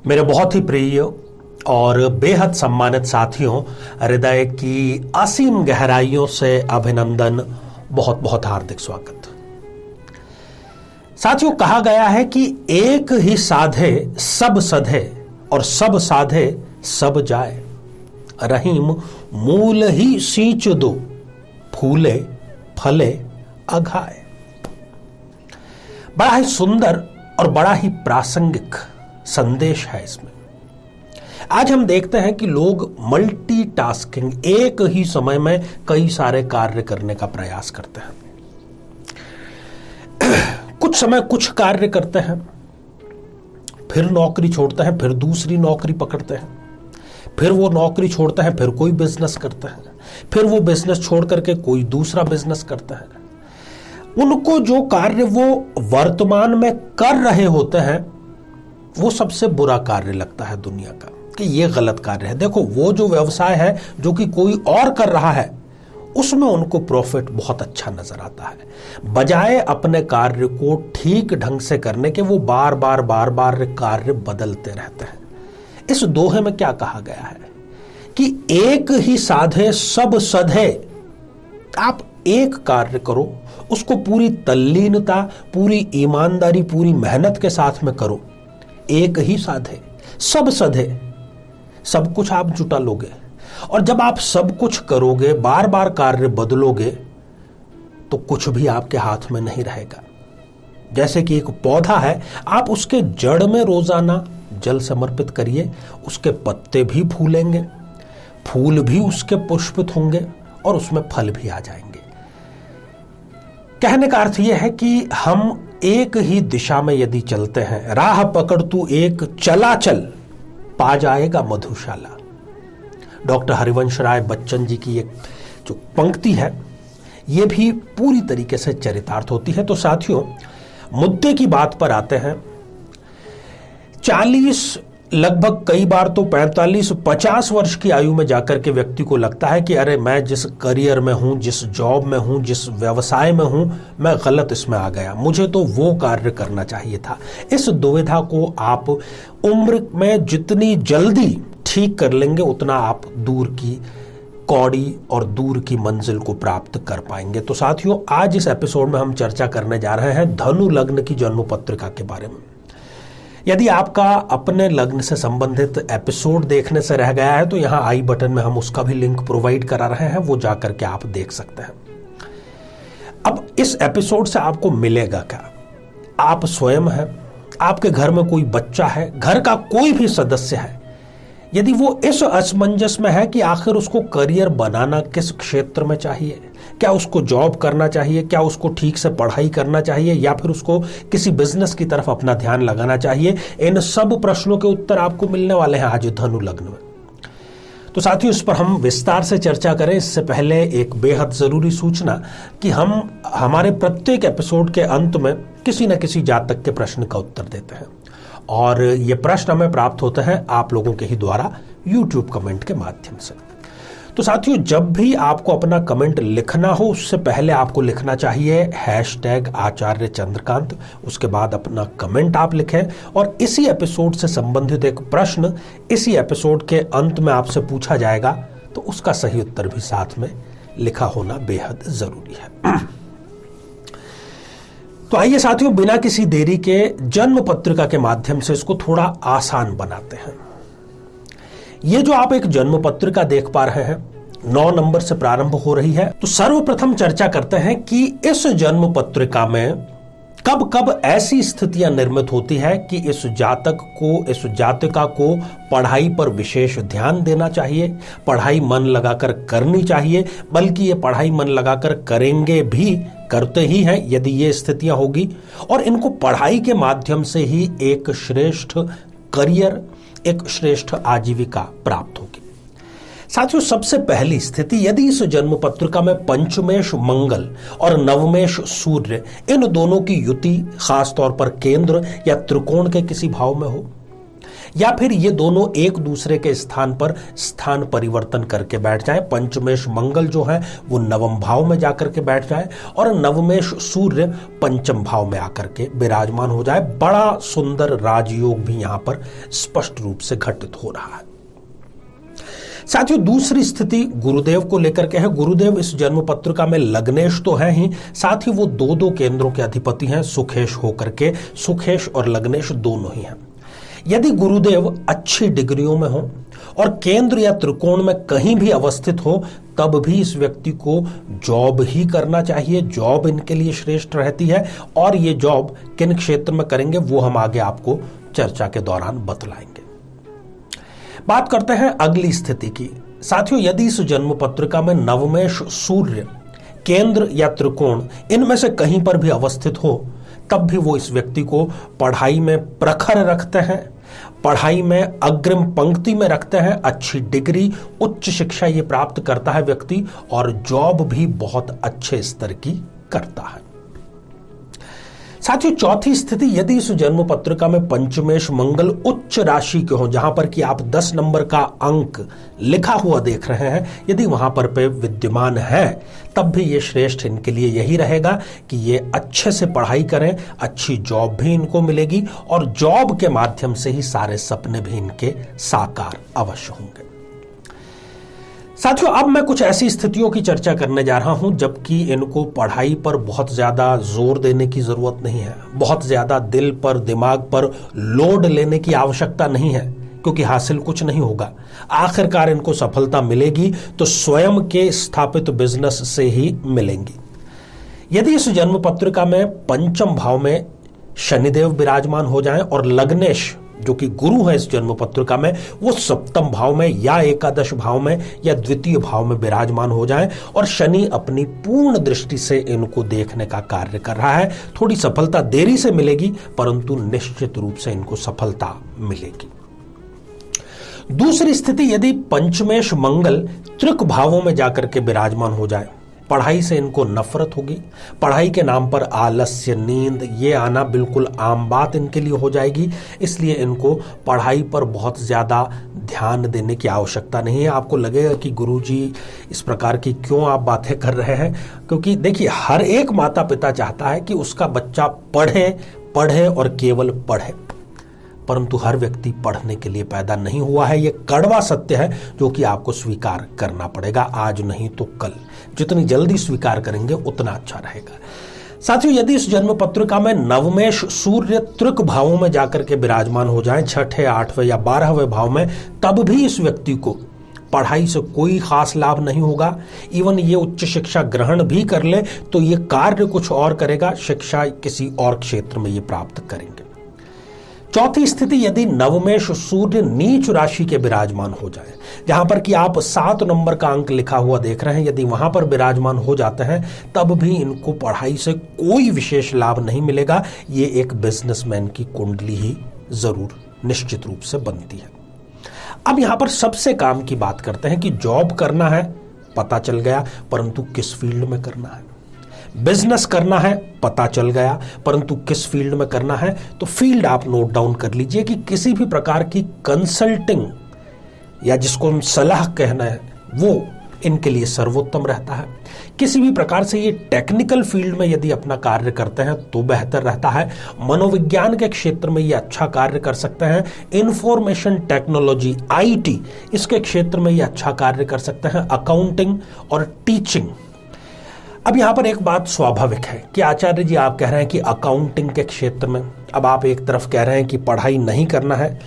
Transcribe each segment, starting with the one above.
मेरे बहुत ही प्रिय और बेहद सम्मानित साथियों, हृदय की असीम गहराइयों से अभिनंदन, बहुत बहुत हार्दिक स्वागत। साथियों, कहा गया है कि एक ही साधे सब सधे और सब साधे सब जाए। रहीम मूल ही सींच दो, फूले फले अघाए। बड़ा ही सुंदर और बड़ा ही प्रासंगिक संदेश है इसमें। आज हम देखते हैं कि लोग मल्टीटास्किंग, एक ही समय में कई सारे कार्य करने का प्रयास करते हैं। कुछ समय कुछ कार्य करते हैं, फिर नौकरी छोड़ते हैं, फिर दूसरी नौकरी पकड़ते हैं, फिर वो नौकरी छोड़ते हैं, फिर कोई बिजनेस करते हैं, फिर वो बिजनेस छोड़ करके कोई दूसरा बिजनेस करते हैं। उनको जो कार्य वो वर्तमान में कर रहे होते हैं वो सबसे बुरा कार्य लगता है दुनिया का, कि ये गलत कार्य है। देखो, वो जो व्यवसाय है जो कि कोई और कर रहा है, उसमें उनको प्रॉफिट बहुत अच्छा नजर आता है। बजाय अपने कार्य को ठीक ढंग से करने के, वो बार बार कार्य बदलते रहते हैं। इस दोहे में क्या कहा गया है कि एक ही साधे सब सधे। आप एक कार्य करो, उसको पूरी तल्लीनता, पूरी ईमानदारी, पूरी मेहनत के साथ में करो। एक ही साधे सब सधे, सब कुछ आप जुटा लोगे। और जब आप सब कुछ करोगे, बार बार कार्य बदलोगे, तो कुछ भी आपके हाथ में नहीं रहेगा। जैसे कि एक पौधा है, आप उसके जड़ में रोजाना जल समर्पित करिए, उसके पत्ते भी फूलेंगे, फूल भी उसके पुष्पित होंगे और उसमें फल भी आ जाएंगे। कहने का अर्थ यह है कि हम एक ही दिशा में यदि चलते हैं, राह पकड़ तू एक चला चल, पा जाएगा मधुशाला। डॉक्टर हरिवंश राय बच्चन जी की एक जो पंक्ति है, यह भी पूरी तरीके से चरितार्थ होती है। तो साथियों, मुद्दे की बात पर आते हैं। 40, लगभग कई बार तो 45-50 वर्ष की आयु में जाकर के व्यक्ति को लगता है कि अरे, मैं जिस करियर में हूं, जिस जॉब में हूं, जिस व्यवसाय में हूं, मैं गलत इसमें आ गया, मुझे तो वो कार्य करना चाहिए था। इस दुविधा को आप उम्र में जितनी जल्दी ठीक कर लेंगे, उतना आप दूर की कौड़ी और दूर की मंजिल को प्राप्त कर पाएंगे। तो साथियों, आज इस एपिसोड में हम चर्चा करने जा रहे हैं धनु लग्न की जन्म पत्रिका के बारे में। यदि आपका अपने लग्न से संबंधित एपिसोड देखने से रह गया है तो यहां आई बटन में हम उसका भी लिंक प्रोवाइड करा रहे हैं, वो जाकर के आप देख सकते हैं। अब इस एपिसोड से आपको मिलेगा क्या? आप स्वयं हैं, आपके घर में कोई बच्चा है, घर का कोई भी सदस्य है, यदि वो इस असमंजस में है कि आखिर उसको करियर बनाना किस क्षेत्र में चाहिए, क्या उसको जॉब करना चाहिए, क्या उसको ठीक से पढ़ाई करना चाहिए, या फिर उसको किसी बिजनेस की तरफ अपना ध्यान लगाना चाहिए, इन सब प्रश्नों के उत्तर आपको मिलने वाले हैं आज धनु लग्न में। तो साथियों, इस पर हम विस्तार से चर्चा करें इससे पहले एक बेहद जरूरी सूचना कि हम हमारे प्रत्येक एपिसोड के अंत में किसी न किसी जातक के प्रश्न का उत्तर देते हैं, और ये प्रश्न हमें प्राप्त होते हैं आप लोगों के ही द्वारा यूट्यूब कमेंट के माध्यम से। तो साथियों, जब भी आपको अपना कमेंट लिखना हो, उससे पहले आपको लिखना चाहिए #आचार्य चंद्रकांत। उसके बाद अपना कमेंट आप लिखें, और इसी एपिसोड से संबंधित एक प्रश्न इसी एपिसोड के अंत में आपसे पूछा जाएगा, तो उसका सही उत्तर भी साथ में लिखा होना बेहद जरूरी है। तो आइए साथियों, बिना किसी देरी के जन्म पत्रिका के माध्यम से इसको थोड़ा आसान बनाते हैं। ये जो आप एक जन्म पत्रिका देख पा रहे हैं, 9 नंबर से प्रारंभ हो रही है। तो सर्वप्रथम चर्चा करते हैं कि इस जन्म पत्रिका में कब कब ऐसी स्थितियां निर्मित होती है कि इस जातक को, इस जातिका को पढ़ाई पर विशेष ध्यान देना चाहिए, पढ़ाई मन लगाकर करनी चाहिए, बल्कि ये पढ़ाई मन लगाकर करेंगे भी, करते ही हैं यदि ये स्थितियां होगी, और इनको पढ़ाई के माध्यम से ही एक श्रेष्ठ करियर, एक श्रेष्ठ आजीविका प्राप्त होगी। साथियों, सबसे पहली स्थिति, यदि इस जन्म पत्रिका में पंचमेश मंगल और नवमेश सूर्य, इन दोनों की युति खास तौर पर केंद्र या त्रिकोण के किसी भाव में हो, या फिर ये दोनों एक दूसरे के स्थान पर स्थान परिवर्तन करके बैठ जाए। पंचमेश मंगल जो है वो नवम भाव में जाकर के बैठ जाए और नवमेश सूर्य पंचम भाव में आकर के विराजमान हो जाए। बड़ा सुंदर राजयोग भी यहां पर स्पष्ट रूप से घटित हो रहा है। साथियों, दूसरी स्थिति गुरुदेव को लेकर के है। गुरुदेव इस जन्म पत्रिका में लग्नेश तो है ही, साथ ही वो दो केंद्रों के अधिपति हैं, सुखेश होकर के। सुखेश और लग्नेश दोनों ही हैं। यदि गुरुदेव अच्छी डिग्रियों में हो और केंद्र या त्रिकोण में कहीं भी अवस्थित हो, तब भी इस व्यक्ति को जॉब ही करना चाहिए। जॉब इनके लिए श्रेष्ठ रहती है और ये जॉब किन क्षेत्र में करेंगे वो हम आगे आपको चर्चा के दौरान बतलाएंगे। बात करते हैं अगली स्थिति की। साथियों, यदि इस जन्म पत्रिका में नवमेश सूर्य, केंद्र या त्रिकोण इनमें से कहीं पर भी अवस्थित हो, तब भी वो इस व्यक्ति को पढ़ाई में प्रखर रखते हैं, पढ़ाई में अग्रिम पंक्ति में रखते हैं। अच्छी डिग्री, उच्च शिक्षा ये प्राप्त करता है व्यक्ति और जॉब भी बहुत अच्छे स्तर की करता है। साथियों, चौथी स्थिति, यदि इस जन्म पत्रिका में पंचमेश मंगल उच्च राशि के हो, जहां पर कि आप 10 नंबर का अंक लिखा हुआ देख रहे हैं, यदि वहां पर पे विद्यमान है, तब भी ये श्रेष्ठ इनके लिए यही रहेगा कि ये अच्छे से पढ़ाई करें, अच्छी जॉब भी इनको मिलेगी और जॉब के माध्यम से ही सारे सपने भी इनके साकार अवश्य होंगे। साथियों, अब मैं कुछ ऐसी स्थितियों की चर्चा करने जा रहा हूं जबकि इनको पढ़ाई पर बहुत ज्यादा जोर देने की जरूरत नहीं है, बहुत ज्यादा दिल पर दिमाग पर लोड लेने की आवश्यकता नहीं है, क्योंकि हासिल कुछ नहीं होगा। आखिरकार इनको सफलता मिलेगी तो स्वयं के स्थापित बिजनेस से ही मिलेंगी। यदि इस जन्म पत्रिका में पंचम भाव में शनिदेव विराजमान हो जाएं और लग्नेश जो कि गुरु है इस जन्म पत्रिका में, वो सप्तम भाव में या एकादश भाव में या द्वितीय भाव में विराजमान हो जाएं और शनि अपनी पूर्ण दृष्टि से इनको देखने का कार्य कर रहा है, थोड़ी सफलता देरी से मिलेगी परंतु निश्चित रूप से इनको सफलता मिलेगी। दूसरी स्थिति, यदि पंचमेश मंगल त्रिक भावों में जाकर के विराजमान हो जाए, पढ़ाई से इनको नफरत होगी, पढ़ाई के नाम पर आलस्य, नींद ये आना बिल्कुल आम बात इनके लिए हो जाएगी। इसलिए इनको पढ़ाई पर बहुत ज़्यादा ध्यान देने की आवश्यकता नहीं है। आपको लगेगा कि गुरुजी इस प्रकार की क्यों आप बातें कर रहे हैं, क्योंकि देखिए हर एक माता पिता चाहता है कि उसका बच्चा पढ़े और केवल पढ़े, परंतु हर व्यक्ति पढ़ने के लिए पैदा नहीं हुआ है। यह कड़वा सत्य है जो कि आपको स्वीकार करना पड़ेगा, आज नहीं तो कल। जितनी जल्दी स्वीकार करेंगे उतना अच्छा रहेगा। साथियों, यदि इस जन्म पत्रिका में नवमेश सूर्य त्रिक भावों में जाकर के विराजमान हो जाएं, 6ठे, 8वें या 12वें भाव में, तब भी इस व्यक्ति को पढ़ाई से कोई खास लाभ नहीं होगा। इवन ये उच्च शिक्षा ग्रहण भी कर ले तो ये कार्य कुछ और करेगा, शिक्षा किसी और क्षेत्र में ये प्राप्त करेंगे। चौथी स्थिति, यदि नवमेश सूर्य नीच राशि के विराजमान हो जाए, जहां पर कि आप 7 नंबर का अंक लिखा हुआ देख रहे हैं, यदि वहां पर विराजमान हो जाते हैं, तब भी इनको पढ़ाई से कोई विशेष लाभ नहीं मिलेगा। ये एक बिजनेसमैन की कुंडली ही जरूर निश्चित रूप से बनती है। अब यहां पर सबसे काम की बात करते हैं कि जॉब करना है, पता चल गया, परंतु किस फील्ड में करना है। बिजनेस करना है, पता चल गया, परंतु किस फील्ड में करना है। तो फील्ड आप नोट डाउन कर लीजिए कि किसी भी प्रकार की कंसल्टिंग या जिसको हम सलाह कहना है वो इनके लिए सर्वोत्तम रहता है। किसी भी प्रकार से ये टेक्निकल फील्ड में यदि अपना कार्य करते हैं तो बेहतर रहता है। मनोविज्ञान के क्षेत्र में ये अच्छा कार्य कर सकते हैं। इंफॉर्मेशन टेक्नोलॉजी, IT, इसके क्षेत्र में ये अच्छा कार्य कर सकते हैं। अकाउंटिंग और टीचिंग। अब यहां पर एक बात स्वाभाविक है कि आचार्य जी आप कह रहे हैं कि अकाउंटिंग के क्षेत्र में, अब आप एक तरफ कह रहे हैं कि पढ़ाई नहीं करना है।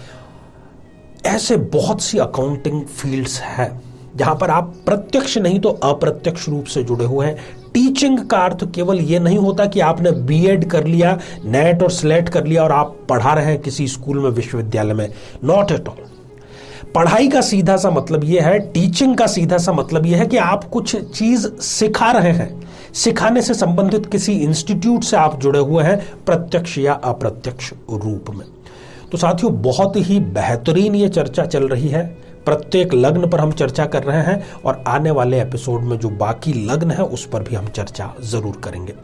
ऐसे बहुत सी अकाउंटिंग फील्ड्स हैं जहां पर आप प्रत्यक्ष नहीं तो अप्रत्यक्ष रूप से जुड़े हुए हैं। टीचिंग का अर्थ केवल ये नहीं होता कि आपने BEd कर लिया, नेट और स्लेट कर लिया और आप पढ़ा रहे हैं किसी स्कूल में, विश्वविद्यालय में। Not at all. पढ़ाई का सीधा सा मतलब यह है, टीचिंग का सीधा सा मतलब यह है कि आप कुछ चीज सिखा रहे हैं, सिखाने से संबंधित किसी इंस्टीट्यूट से आप जुड़े हुए हैं, प्रत्यक्ष या अप्रत्यक्ष रूप में। तो साथियों, बहुत ही बेहतरीन ये चर्चा चल रही है। प्रत्येक लग्न पर हम चर्चा कर रहे हैं और आने वाले एपिसोड में जो बाकी लग्न है उस पर भी हम चर्चा जरूर करेंगे।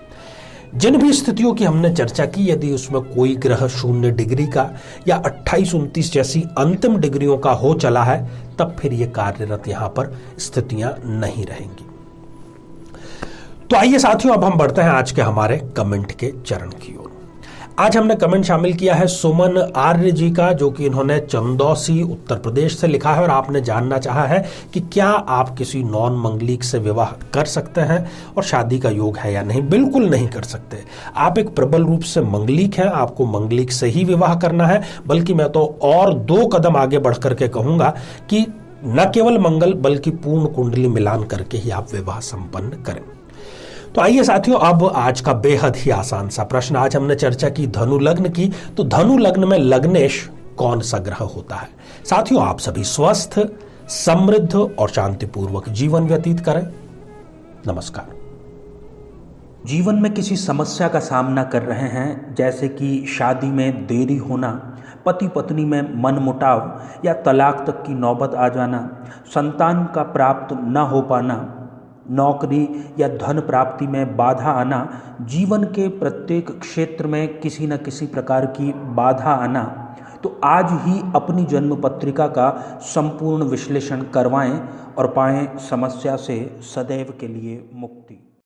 जिन भी स्थितियों की हमने चर्चा की, यदि उसमें कोई ग्रह 0 डिग्री का या 28-29 जैसी अंतिम डिग्रियों का हो चला है, तब फिर ये कार्यरत यहां पर स्थितियां नहीं रहेंगी। तो आइए साथियों, अब हम बढ़ते हैं आज के हमारे कमेंट के चरण की ओर। आज हमने कमेंट शामिल किया है सुमन आर्य जी का, जो कि इन्होंने चंदौसी उत्तर प्रदेश से लिखा है और आपने जानना चाहा है कि क्या आप किसी नॉन मंगलिक से विवाह कर सकते हैं और शादी का योग है या नहीं। बिल्कुल नहीं कर सकते। आप एक प्रबल रूप से मंगलिक हैं, आपको मंगलिक से ही विवाह करना है। बल्कि मैं तो और 2 कदम आगे बढ़ करके कहूंगा कि न केवल मंगल बल्कि पूर्ण कुंडली मिलान करके ही आप विवाह संपन्न करें। तो आइए साथियों, अब आज का बेहद ही आसान सा प्रश्न। आज हमने चर्चा की धनु लग्न की, तो धनु लग्न में लग्नेश कौन सा ग्रह होता है। साथियों, आप सभी स्वस्थ, समृद्ध और शांतिपूर्वक जीवन व्यतीत करें। नमस्कार। जीवन में किसी समस्या का सामना कर रहे हैं, जैसे कि शादी में देरी होना, पति पत्नी में मनमुटाव या तलाक तक की नौबत आ जाना, संतान का प्राप्त न हो पाना, नौकरी या धन प्राप्ति में बाधा आना, जीवन के प्रत्येक क्षेत्र में किसी न किसी प्रकार की बाधा आना, तो आज ही अपनी जन्म पत्रिका का संपूर्ण विश्लेषण करवाएं और पाएं समस्या से सदैव के लिए मुक्ति।